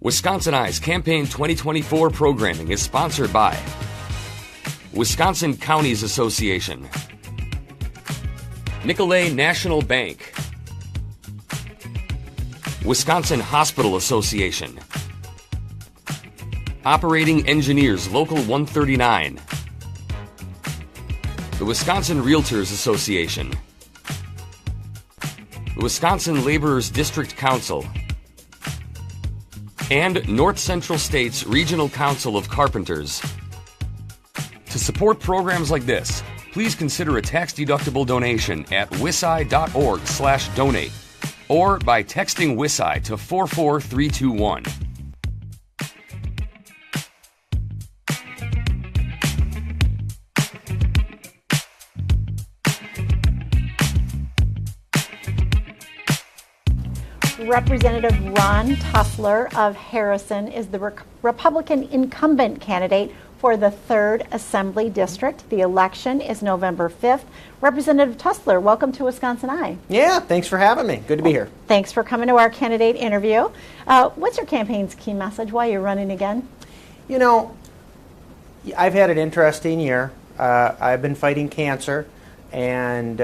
WisconsinEye's Campaign 2024 programming is sponsored by Wisconsin Counties Association, Nicolet National Bank, Wisconsin Hospital Association, Operating Engineers Local 139, the Wisconsin Realtors Association, the Wisconsin Laborers District Council, and North Central State's Regional Council of Carpenters. To support programs like this, please consider a tax-deductible donation at wiseye.org/donate or by texting WisCI to 44321. Representative Ron Tusler of Harrison is the Republican incumbent candidate for the 3rd Assembly District. The election is November 5th. Representative Tusler, welcome to WisconsinEye. Yeah, thanks for having me. Good to be here. Thanks for coming to our candidate interview. What's your campaign's key message? Why you're running again? You know, I've had an interesting year. I've been fighting cancer, and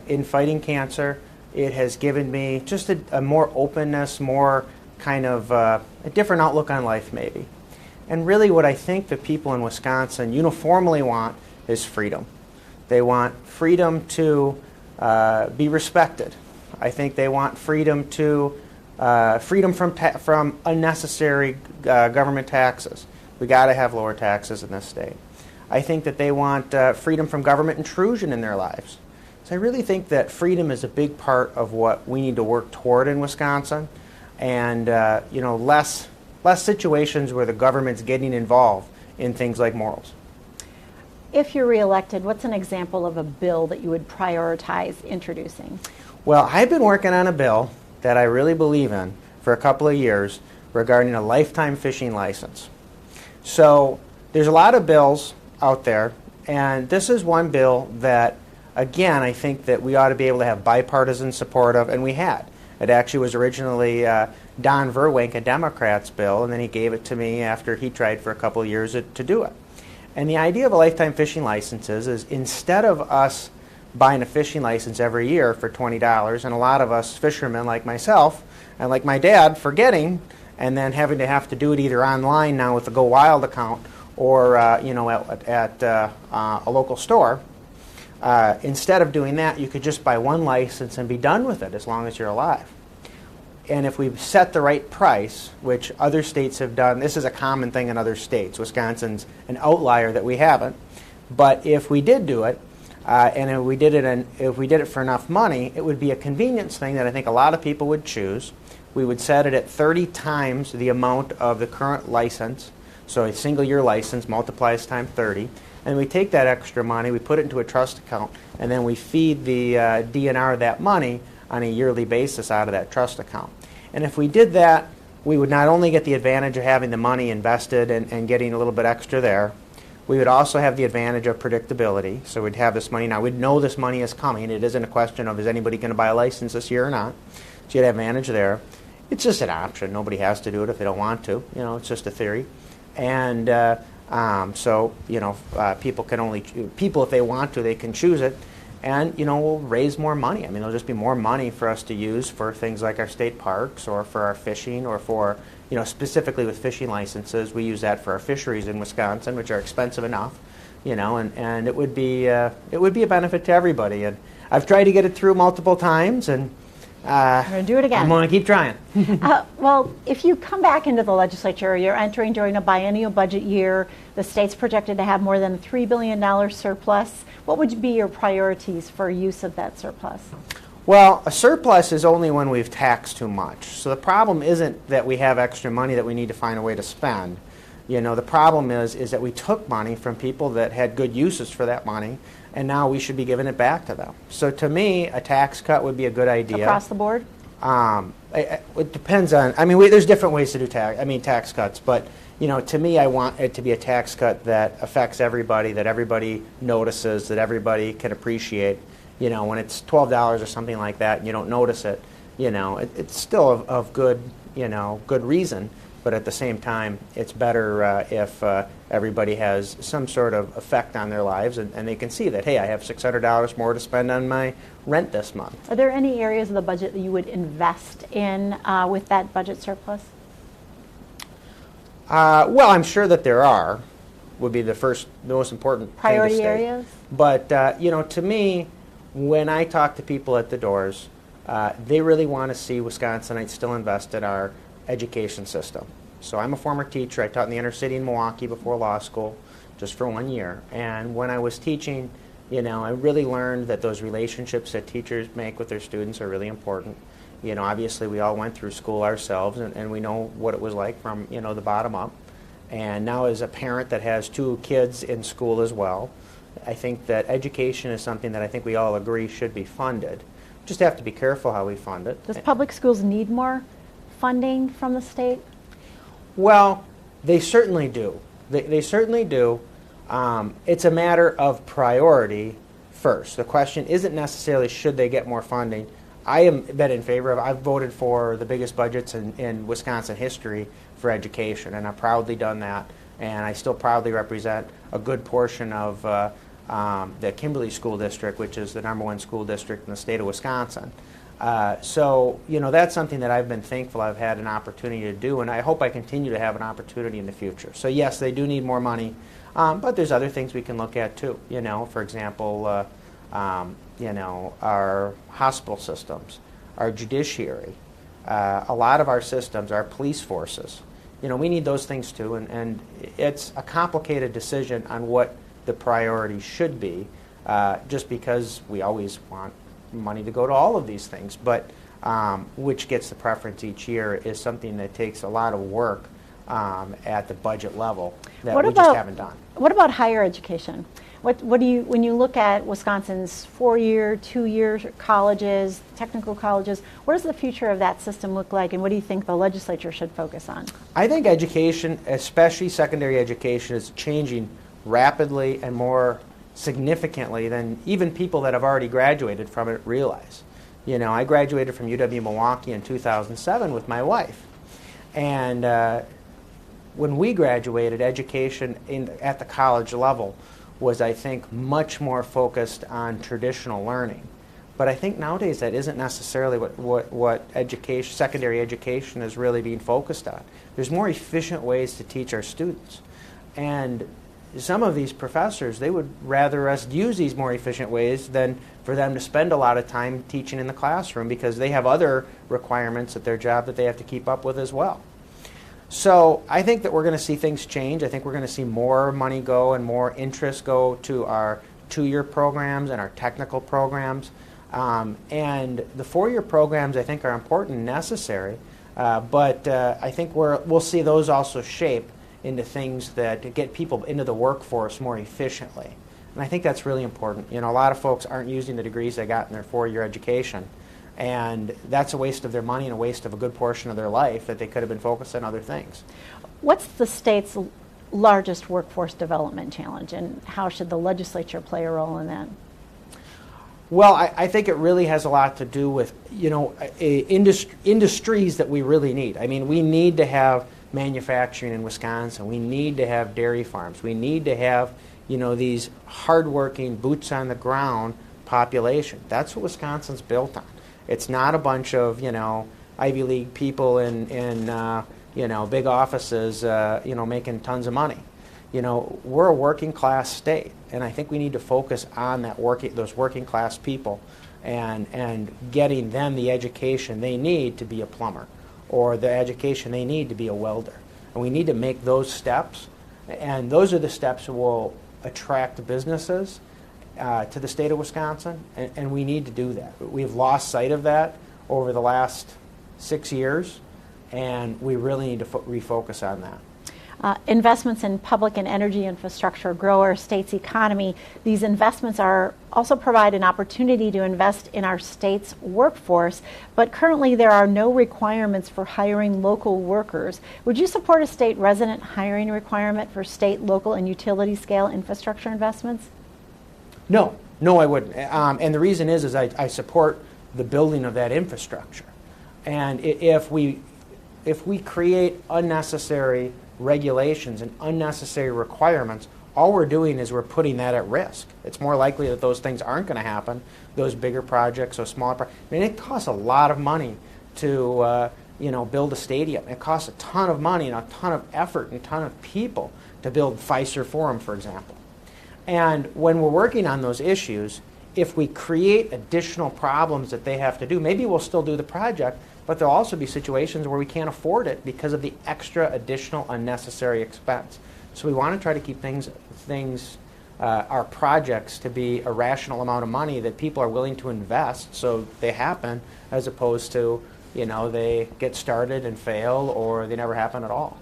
in fighting cancer, it has given me just a more openness, more kind of a different outlook on life maybe. And really what I think the people in Wisconsin uniformly want is freedom. They want freedom to be respected. I think they want freedom to freedom from unnecessary government taxes. We got to have lower taxes in this state. I think that they want freedom from government intrusion in their lives. So I really think that freedom is a big part of what we need to work toward in Wisconsin, and less situations where the government's getting involved in things like morals. If you're reelected, what's an example of a bill that you would prioritize introducing? Well, I've been working on a bill that I really believe in for a couple of years regarding a lifetime fishing license. So there's a lot of bills out there, and this is one bill that, again, I think that we ought to be able to have bipartisan support of, and we had. It actually was originally Don Verwink, a Democrat's bill, and then he gave it to me after he tried for a couple of years to do it. And the idea of a lifetime fishing license is instead of us buying a fishing license every year for $20, and a lot of us fishermen like myself and like my dad forgetting and then having to have to do it either online now with the Go Wild account or at a local store, instead of doing that, you could just buy one license and be done with it as long as you're alive. And if we set the right price, which other states have done, this is a common thing in other states. Wisconsin's an outlier that we haven't. But if we did do it, and if we did it for enough money, it would be a convenience thing that I think a lot of people would choose. We would set it at 30 times the amount of the current license. So a single year license multiplies times 30. And we take that extra money, we put it into a trust account, and then we feed the DNR that money on a yearly basis out of that trust account. And if we did that, we would not only get the advantage of having the money invested and getting a little bit extra there, we would also have the advantage of predictability. So we'd have this money now. We'd know this money is coming. It isn't a question of is anybody going to buy a license this year or not. So you'd have advantage there. It's just an option. Nobody has to do it if they don't want to. You know, it's just a theory. And people can only if they want to, they can choose it, and we'll raise more money. I mean, there'll just be more money for us to use for things like our state parks or for our fishing or for specifically with fishing licenses. We use that for our fisheries in Wisconsin, which are expensive enough, and it would be a benefit to everybody. And I've tried to get it through multiple times, and I'm going to do it again. I'm going to keep trying. Well, if you come back into the legislature, you're entering during a biennial budget year, the state's projected to have more than a $3 billion surplus. What would be your priorities for use of that surplus? Well, a surplus is only when we've taxed too much. So the problem isn't that we have extra money that we need to find a way to spend. The problem is that we took money from people that had good uses for that money, and now we should be giving it back to them. So to me, a tax cut would be a good idea. Across the board? It depends on, there's different ways to do tax cuts, but to me, I want it to be a tax cut that affects everybody, that everybody notices, that everybody can appreciate. When it's $12 or something like that and you don't notice it, it's still of good, good reason but at the same time, it's better if everybody has some sort of effect on their lives, and they can see that, hey, I have $600 more to spend on my rent this month. Are there any areas of the budget that you would invest in with that budget surplus? Well, I'm sure that there are, would be the most important Priority thing to state. areas? But, to me, when I talk to people at the doors, they really want to see Wisconsinites still invest in our education system. So I'm a former teacher. I taught in the inner city in Milwaukee before law school, just for 1 year. And when I was teaching, I really learned that those relationships that teachers make with their students are really important. Obviously we all went through school ourselves, and we know what it was like from, the bottom up. And now as a parent that has 2 kids in school as well, I think that education is something that I think we all agree should be funded. Just have to be careful how we fund it. Does public schools need more funding from the state? Well, they certainly do. They certainly do. It's a matter of priority first. The question isn't necessarily should they get more funding. I am been in favor of, I've voted for the biggest budgets in Wisconsin history for education, and I've proudly done that, and I still proudly represent a good portion of the Kimberly School District, which is the #1 school district in the state of Wisconsin. So, that's something that I've been thankful I've had an opportunity to do, and I hope I continue to have an opportunity in the future. So, yes, they do need more money, but there's other things we can look at, too. For example, our hospital systems, our judiciary, a lot of our systems, our police forces. We need those things, too, and it's a complicated decision on what the priority should be, just because we always want money to go to all of these things, but which gets the preference each year is something that takes a lot of work at the budget level that we just haven't done. What about higher education? What do you, when you look at Wisconsin's 4-year, 2-year colleges, technical colleges, what does the future of that system look like, and what do you think the legislature should focus on? I think education, especially secondary education, is changing rapidly and more significantly than even people that have already graduated from it realize. I graduated from UW-Milwaukee in 2007 with my wife. And when we graduated, education at the college level was, I think, much more focused on traditional learning. But I think nowadays that isn't necessarily what education, secondary education is really being focused on. There's more efficient ways to teach our students. And some of these professors, they would rather us use these more efficient ways than for them to spend a lot of time teaching in the classroom, because they have other requirements at their job that they have to keep up with as well. So I think that we're going to see things change. I think we're going to see more money go and more interest go to our 2-year programs and our technical programs. And the 4-year programs, I think, are important and necessary, but I think we'll see those also shape into things that get people into the workforce more efficiently. And I think that's really important. A lot of folks aren't using the degrees they got in their 4-year education, and that's a waste of their money and a waste of a good portion of their life that they could have been focused on other things. What's the state's largest workforce development challenge, and how should the legislature play a role in that? Well, I think it really has a lot to do with, industries that we really need. I mean, we need to have manufacturing in Wisconsin. We need to have dairy farms. We need to have, these hardworking, boots on the ground population. That's what Wisconsin's built on. It's not a bunch of, Ivy League people in big offices, making tons of money. We're a working class state, and I think we need to focus on those working class people and getting them the education they need to be a plumber, or the education they need to be a welder. And we need to make those steps, and those are the steps that will attract businesses to the state of Wisconsin, and we need to do that. We've lost sight of that over the last 6 years, and we really need to refocus on that. Investments in public and energy infrastructure grow our state's economy. These investments also provide an opportunity to invest in our state's workforce, but currently there are no requirements for hiring local workers. Would you support a state resident hiring requirement for state, local, and utility scale infrastructure investments? No, I wouldn't. And the reason is I support the building of that infrastructure. And if we if we create unnecessary regulations and unnecessary requirements, all we're doing is we're putting that at risk. It's more likely that those things aren't going to happen, those bigger projects or smaller projects. I mean, it costs a lot of money to build a stadium. It costs a ton of money and a ton of effort and a ton of people to build Fiserv Forum, for example. And when we're working on those issues, if we create additional problems that they have to do, maybe we'll still do the project, but there'll also be situations where we can't afford it because of the extra additional unnecessary expense. So we want to try to keep our projects to be a rational amount of money that people are willing to invest so they happen, as opposed to, they get started and fail or they never happen at all.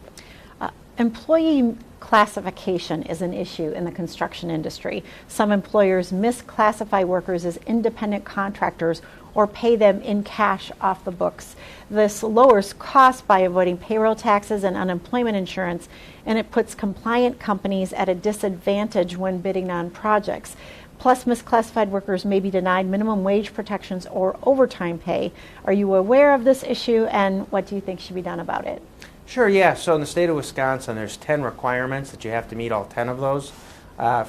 Employee classification is an issue in the construction industry. Some employers misclassify workers as independent contractors or pay them in cash off the books. This lowers costs by avoiding payroll taxes and unemployment insurance, and it puts compliant companies at a disadvantage when bidding on projects. Plus, misclassified workers may be denied minimum wage protections or overtime pay. Are you aware of this issue, and what do you think should be done about it? Sure, yeah. So in the state of Wisconsin, there's 10 requirements that you have to meet all 10 of those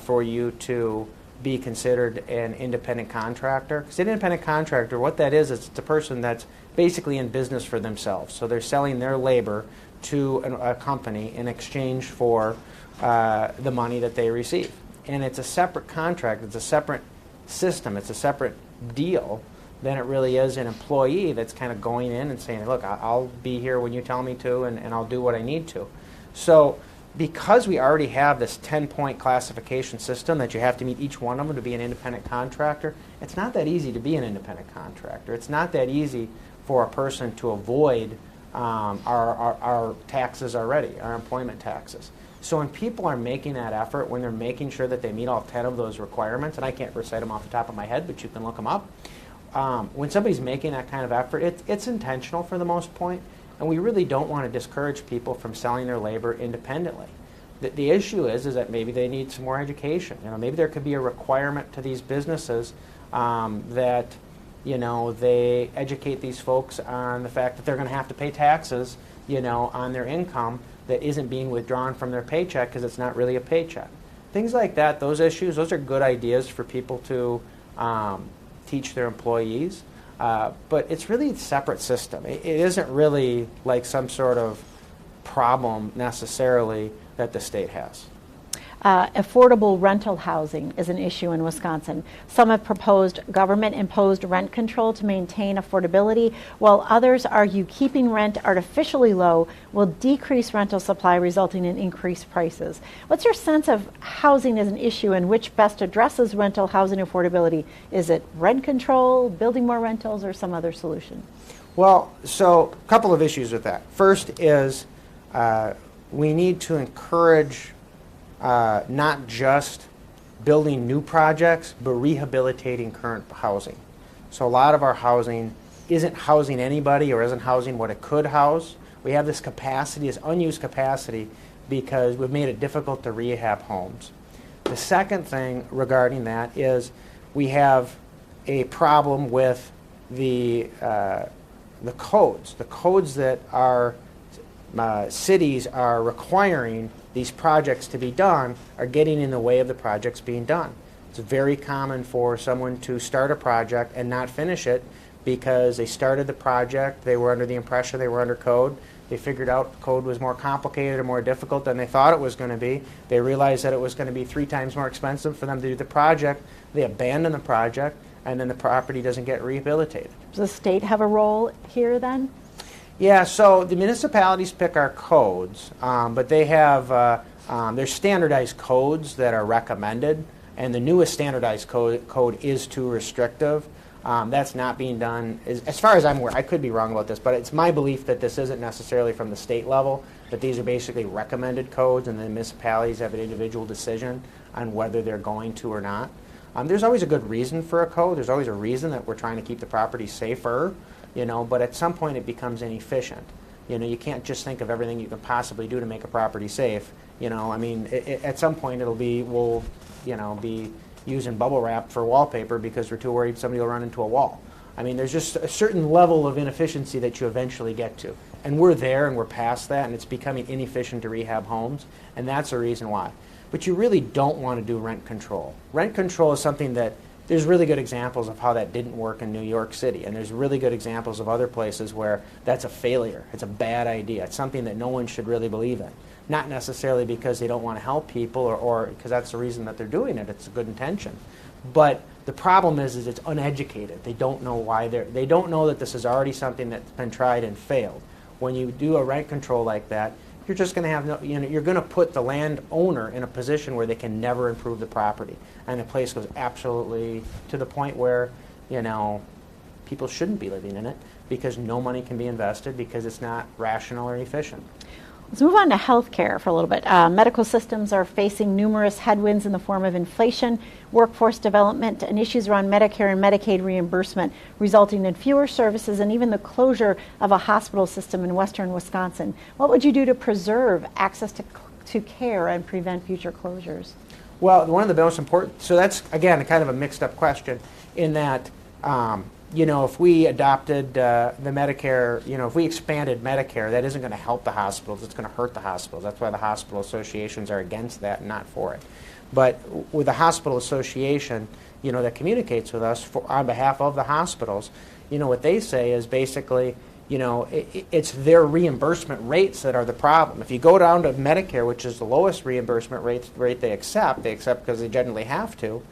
for you to be considered an independent contractor. Because an independent contractor, what that is, it's a person that's basically in business for themselves. So they're selling their labor to a company in exchange for the money that they receive. And it's a separate contract, it's a separate system, it's a separate deal than it really is an employee that's kind of going in and saying, look, I'll be here when you tell me to, and I'll do what I need to. So because we already have this 10-point classification system that you have to meet each one of them to be an independent contractor, it's not that easy to be an independent contractor. It's not that easy for a person to avoid our taxes already, our employment taxes. So when people are making that effort, when they're making sure that they meet all 10 of those requirements, and I can't recite them off the top of my head, but you can look them up, when somebody's making that kind of effort, it's intentional for the most point, and we really don't want to discourage people from selling their labor independently. The issue is that maybe they need some more education. Maybe there could be a requirement to these businesses that they educate these folks on the fact that they're going to have to pay taxes on their income that isn't being withdrawn from their paycheck because it's not really a paycheck. Things like that, those issues, those are good ideas for people to teach their employees, but it's really a separate system. It isn't really like some sort of problem necessarily that the state has. Affordable rental housing is an issue in Wisconsin. Some have proposed government-imposed rent control to maintain affordability, while others argue keeping rent artificially low will decrease rental supply, resulting in increased prices. What's your sense of housing as an issue and which best addresses rental housing affordability? Is it rent control, building more rentals, or some other solution? Well, so a couple of issues with that. First is we need to encourage not just building new projects, but rehabilitating current housing. So a lot of our housing isn't housing anybody or isn't housing what it could house. We have this capacity, this unused capacity, because we've made it difficult to rehab homes. The second thing regarding that is we have a problem with the codes. The codes that our cities are requiring these projects to be done are getting in the way of the projects being done. It's very common for someone to start a project and not finish it because they started the project, they were under the impression they were under code, they figured out code was more complicated or more difficult than they thought it was going to be, they realized that it was going to be 3 times more expensive for them to do the project, they abandon the project, and then the property doesn't get rehabilitated. Does the state have a role here then? Yeah, so the municipalities pick our codes, but they have there's standardized codes that are recommended, and the newest standardized code is too restrictive. That's not being done, as far as I'm aware. I could be wrong about this, but it's my belief that this isn't necessarily from the state level, that these are basically recommended codes, and the municipalities have an individual decision on whether they're going to or not. There's always a good reason for a code. There's always a reason that we're trying to keep the property safer. But at some point it becomes inefficient. You can't just think of everything you can possibly do to make a property safe. At some point we'll be using bubble wrap for wallpaper because we're too worried somebody will run into a wall. I mean, there's just a certain level of inefficiency that you eventually get to. And we're there and we're past that, and it's becoming inefficient to rehab homes, and that's the reason why. But you really don't want to do rent control. Rent control is something that there's really good examples of how that didn't work in New York City, and there's really good examples of other places where that's a failure. It's a bad idea. It's something that no one should really believe in. Not necessarily because they don't want to help people or because that's the reason that they're doing it. It's a good intention. But the problem is it's uneducated. They don't know why they don't know that this is already something that's been tried and failed. When you do a rent control like that, you're just going to have you're going to put the landowner in a position where they can never improve the property, and the place goes absolutely to the point where people shouldn't be living in it because no money can be invested because it's not rational or efficient. Let's move on to healthcare for a little bit. Medical systems are facing numerous headwinds in the form of inflation, workforce development, and issues around Medicare and Medicaid reimbursement, resulting in fewer services and even the closure of a hospital system in western Wisconsin. What would you do to preserve access to care and prevent future closures? Well, one of the most important, so that's, again, kind of a mixed up question in that, if we adopted the Medicare, if we expanded Medicare, that isn't going to help the hospitals. It's going to hurt the hospitals. That's why the hospital associations are against that and not for it. But with the hospital association, that communicates with us on behalf of the hospitals, what they say is basically, it's their reimbursement rates that are the problem. If you go down to Medicare, which is the lowest reimbursement rate they accept because they generally have to,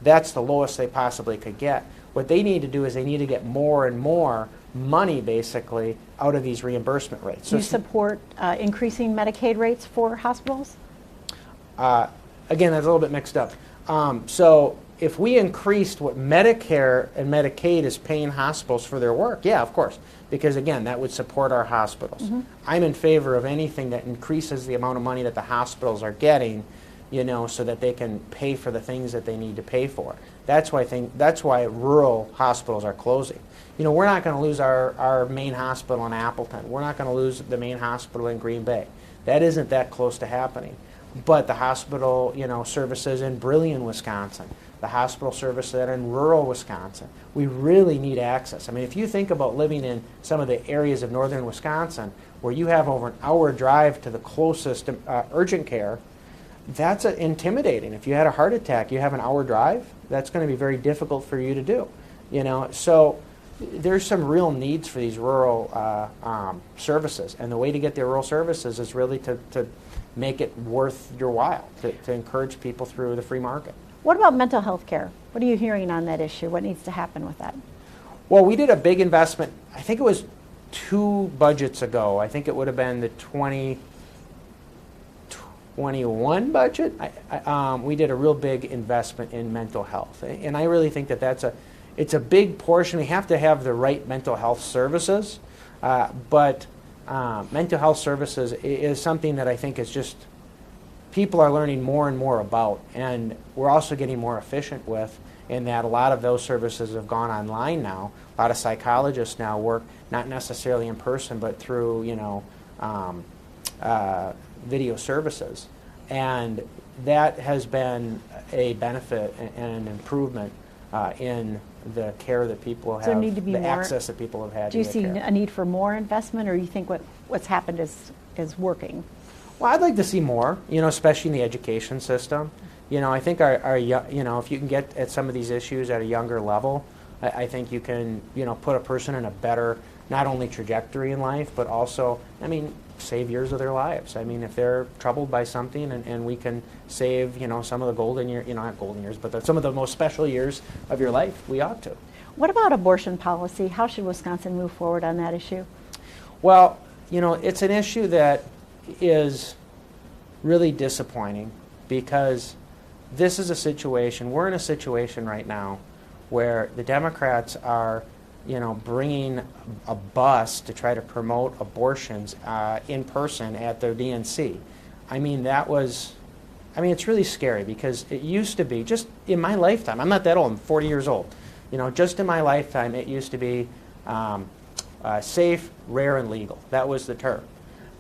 that's the lowest they possibly could get. What they need to do is they need to get more and more money, basically, out of these reimbursement rates. Do you support increasing Medicaid rates for hospitals? Again, that's a little bit mixed up. So if we increased what Medicare and Medicaid is paying hospitals for their work, yeah, of course, because, again, that would support our hospitals. Mm-hmm. I'm in favor of anything that increases the amount of money that the hospitals are getting, so that they can pay for the things that they need to pay for. That's why rural hospitals are closing. We're not going to lose our main hospital in Appleton. We're not going to lose the main hospital in Green Bay. That isn't that close to happening. But the hospital, services in Brillion, Wisconsin, the hospital services that are in rural Wisconsin, we really need access. I mean, if you think about living in some of the areas of northern Wisconsin where you have over an hour drive to the closest urgent care, that's intimidating. If you had a heart attack, you have an hour drive, that's going to be very difficult for you to do. So there's some real needs for these rural services, and the way to get the rural services is really to make it worth your while, to encourage people through the free market. What about mental health care? What are you hearing on that issue? What needs to happen with that? Well, we did a big investment, I think it was 2 budgets ago. I think it would have been the 2021 budget. We did a real big investment in mental health, and I really think that it's a big portion. We have to have the right mental health services, but mental health services is something that I think is just people are learning more and more about, and we're also getting more efficient with, in that a lot of those services have gone online now. A lot of psychologists now work not necessarily in person, but through video services, and that has been a benefit and an improvement in the care that people have, access that people have had. Do you see a need for more investment, or you think what's happened is working? Well, I'd like to see more, especially in the education system. I think our if you can get at some of these issues at a younger level, I think you can, put a person in a better, not only trajectory in life, but also, save years of their lives. If they're troubled by something and we can save, some of the golden years, not golden years, but some of the most special years of your life, we ought to. What about abortion policy? How should Wisconsin move forward on that issue? Well, it's an issue that is really disappointing because this is a situation, we're in a situation right now where the Democrats are bringing a bus to try to promote abortions in person at their DNC. It's really scary because it used to be, just in my lifetime, I'm not that old, I'm 40 years old, just in my lifetime it used to be safe, rare, and legal. That was the term.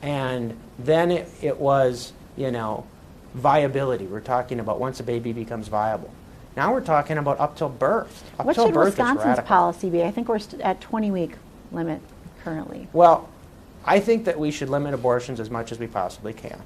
And then it was, viability. We're talking about once a baby becomes viable. Now we're talking about up till birth. Up What till should birth is Wisconsin's radical. policy be? I think we're at 20-week limit currently. Well, I think that we should limit abortions as much as we possibly can.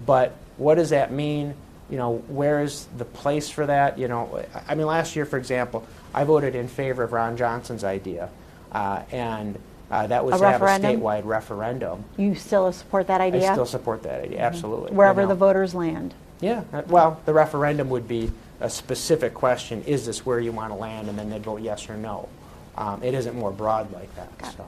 But what does that mean? You know, where is the place for that? You know, I mean, last year, for example, I voted in favor of Ron Johnson's idea, and that was A to have a referendum? statewide referendum. You still support that idea? I still support that idea, absolutely. Wherever You know. the voters land. Yeah, well, the referendum would be a specific question, is this where you want to land, and then they'd vote yes or no. It isn't more broad like that. So.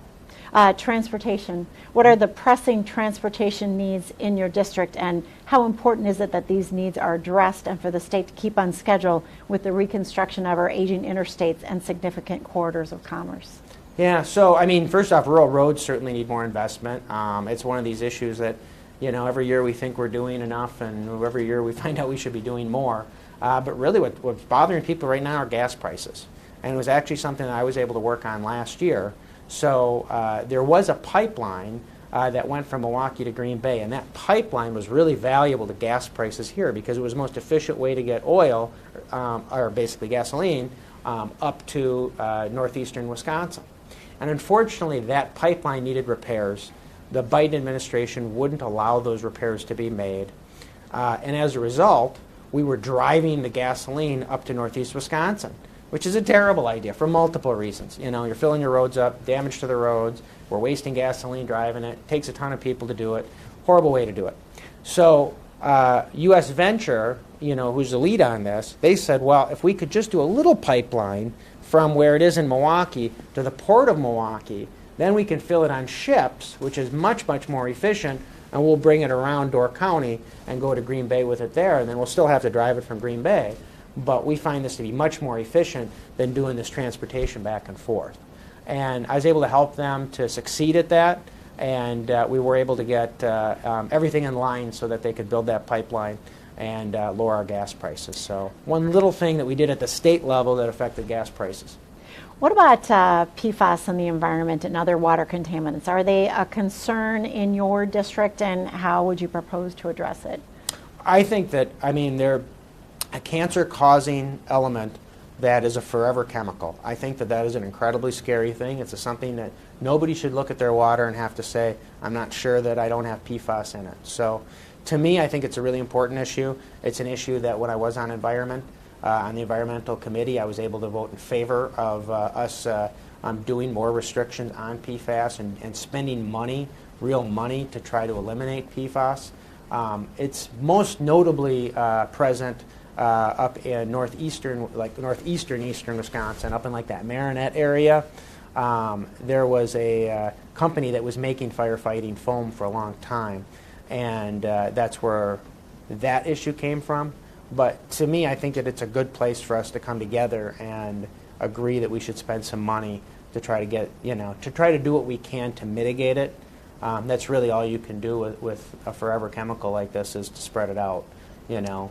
Transportation. What are the pressing transportation needs in your district, and how important is it that these needs are addressed and for the state to keep on schedule with the reconstruction of our aging interstates and significant corridors of commerce? Yeah, so I mean, first off, rural roads certainly need more investment. It's one of these issues that, you know, every year we think we're doing enough, and every year we find out we should be doing more. But really what's bothering people right now are gas prices. And it was actually something that I was able to work on last year. So there was a pipeline that went from Milwaukee to Green Bay, and that pipeline was really valuable to gas prices here because it was the most efficient way to get oil, or basically gasoline, up to northeastern Wisconsin. And unfortunately, that pipeline needed repairs. The Biden administration wouldn't allow those repairs to be made. And as a result, we were driving the gasoline up to northeast Wisconsin, which is a terrible idea for multiple reasons. You know, you're filling your roads up, damage to the roads, we're wasting gasoline driving it, takes a ton of people to do it, horrible way to do it. So U.S. Venture, you know, who's the lead on this, they said, well, if we could just do a little pipeline from where it is in Milwaukee to the port of Milwaukee, then we can fill it on ships, which is much, much more efficient, and we'll bring it around Door County and go to Green Bay with it there, and then we'll still have to drive it from Green Bay. But we find this to be much more efficient than doing this transportation back and forth. And I was able to help them to succeed at that, and we were able to get everything in line so that they could build that pipeline and lower our gas prices. So one little thing that we did at the state level that affected gas prices. What about PFAS in the environment and other water contaminants? Are they a concern in your district, and how would you propose to address it? I think that, I mean, they're a cancer-causing element that is a forever chemical. I think that that is an incredibly scary thing. It's something that nobody should look at their water and have to say, I'm not sure that I don't have PFAS in it. So to me, I think it's a really important issue. It's an issue that when I was on environment, on the environmental committee, I was able to vote in favor of us doing more restrictions on PFAS and spending money, real money, to try to eliminate PFAS. It's most notably present up in northeastern eastern Wisconsin, up in like that Marinette area. There was a company that was making firefighting foam for a long time, and that's where that issue came from. But to me, I think that it's a good place for us to come together and agree that we should spend some money to try to get, you know, to try to do what we can to mitigate it. That's really all you can do with a forever chemical like this, is to spread it out, you know.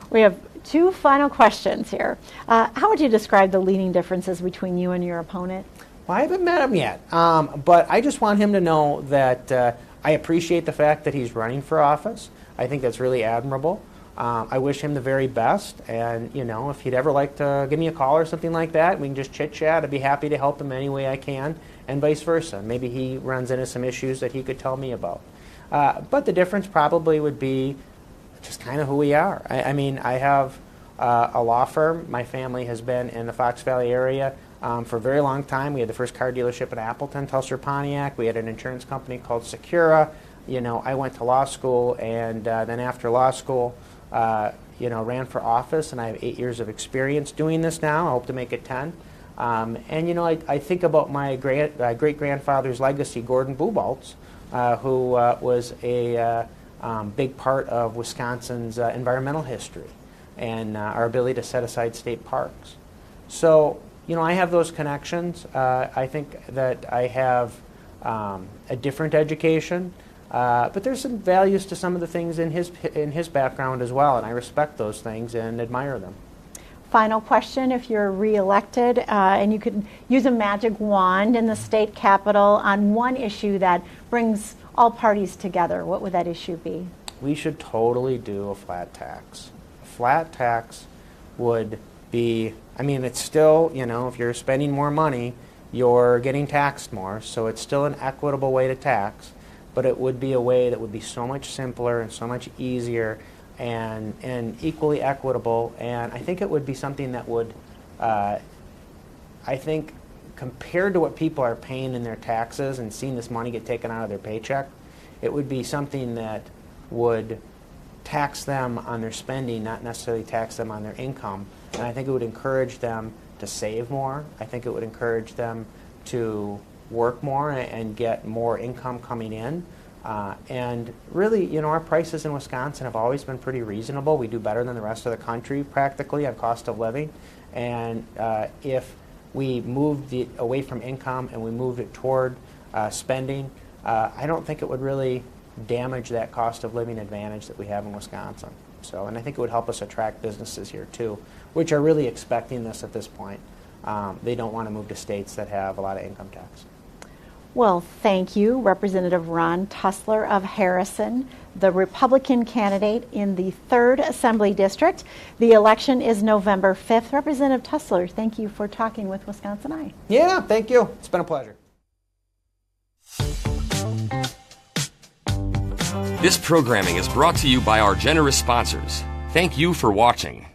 We have two final questions here. How would you describe the leading differences between you and your opponent? Well, I haven't met him yet, but I just want him to know that I appreciate the fact that he's running for office. I think that's really admirable. I wish him the very best, and you know, if he'd ever like to give me a call or something like that, we can just chit-chat. I'd be happy to help him any way I can, and vice versa. Maybe he runs into some issues that he could tell me about. But the difference probably would be just kind of who we are. I mean, I have a law firm. My family has been in the Fox Valley area for a very long time. We had the first car dealership in Appleton, Tusler, Pontiac. We had an insurance company called Secura. You know, I went to law school, and then after law school, you know, ran for office, and I have 8 years of experience doing this now. I hope to make it 10. And you know, I think about my great-grandfather's legacy, Gordon Buboltz, who was a big part of Wisconsin's environmental history and our ability to set aside state parks. So, you know, I have those connections. I think that I have a different education, but there's some values to some of the things in his background as well, and I respect those things and admire them. Final question: if you're reelected and you could use a magic wand in the state capitol on one issue that brings all parties together, what would that issue be? We should totally do a flat tax. A flat tax would it's still, if you're spending more money, you're getting taxed more, so it's still an equitable way to tax, but it would be a way that would be so much simpler and so much easier and equally equitable, and I think it would be something that would, I think, compared to what people are paying in their taxes and seeing this money get taken out of their paycheck, it would be something that would tax them on their spending, not necessarily tax them on their income. And I think it would encourage them to save more. I think it would encourage them to work more and get more income coming in. And really, our prices in Wisconsin have always been pretty reasonable. We do better than the rest of the country practically on cost of living. And if we moved it away from income and we moved it toward spending, I don't think it would really damage that cost of living advantage that we have in Wisconsin. So, and I think it would help us attract businesses here too, which are really expecting this at this point. They don't want to move to states that have a lot of income tax. Well, thank you, Representative Ron Tusler of Harrison, the Republican candidate in the 3rd Assembly District. The election is November 5th. Representative Tusler, thank you for talking with WisconsinEye. Yeah, thank you. It's been a pleasure. This programming is brought to you by our generous sponsors. Thank you for watching.